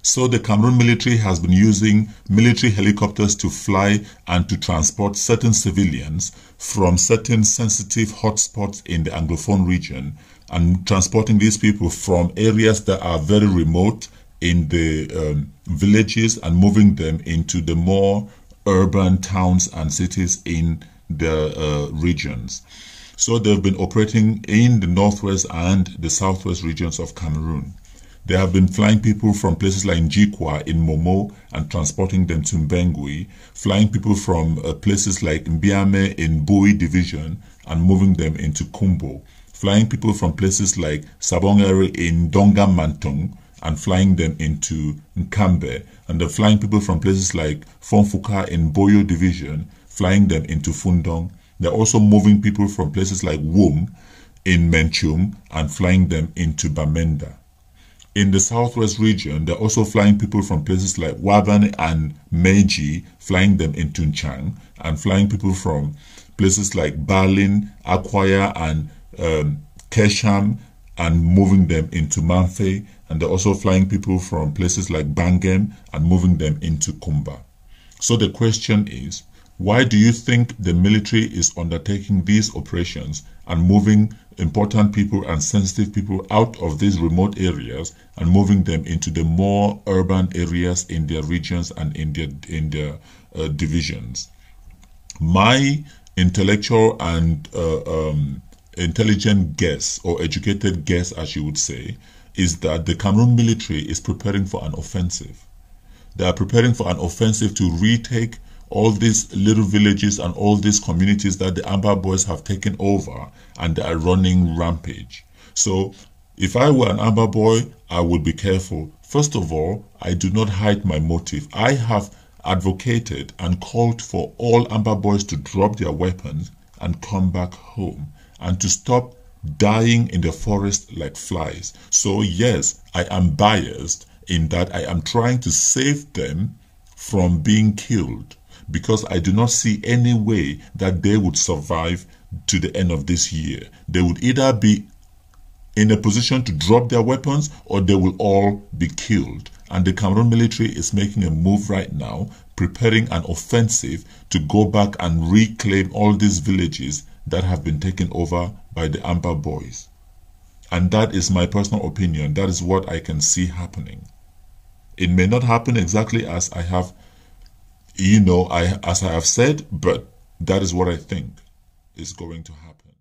So the Cameroon military has been using military helicopters to fly and to transport certain civilians from certain sensitive hotspots in the Anglophone region, and transporting these people from areas that are very remote in the villages and moving them into the more urban towns and cities in the regions. So they've been operating in the northwest and the southwest regions of Cameroon. They have been flying people from places like Njikwa in Momo and transporting them to Mbengui, flying people from places like Mbiame in Bui division and moving them into Kumbo, flying people from places like Sabongere in Donga Mantong and flying them into Nkambe, and they're flying people from places like Fonfuka in Boyo division, flying them into Fundong. They're also moving people from places like Wum in Menchum and flying them into Bamenda. In the southwest region, they're also flying people from places like Waban and Meiji, flying them into Nchang, and flying people from places like Berlin, Akwaya, and Kesham, and moving them into Manfe. And they're also flying people from places like Bangem and moving them into Kumba. So the question is, why do you think the military is undertaking these operations and moving important people and sensitive people out of these remote areas and moving them into the more urban areas in their regions and in their divisions? My intellectual and intelligent guess, or educated guess as you would say, is that the Cameroon military is preparing for an offensive. They are preparing for an offensive to retake all these little villages and all these communities that the Amba boys have taken over, and they are running rampage. So if I were an Amba boy, I would be careful. First of all, I do not hide my motive. I have advocated and called for all Amba boys to drop their weapons and come back home and to stop dying in the forest like flies. So yes, I am biased in that I am trying to save them from being killed, because I do not see any way that they would survive to the end of this year. They would either be in a position to drop their weapons or they will all be killed. And the Cameroon military is making a move right now, preparing an offensive to go back and reclaim all these villages that have been taken over by the Amba boys. And that is my personal opinion. That is what I can see happening. It may not happen exactly as I have as I have said, but that is what I think is going to happen.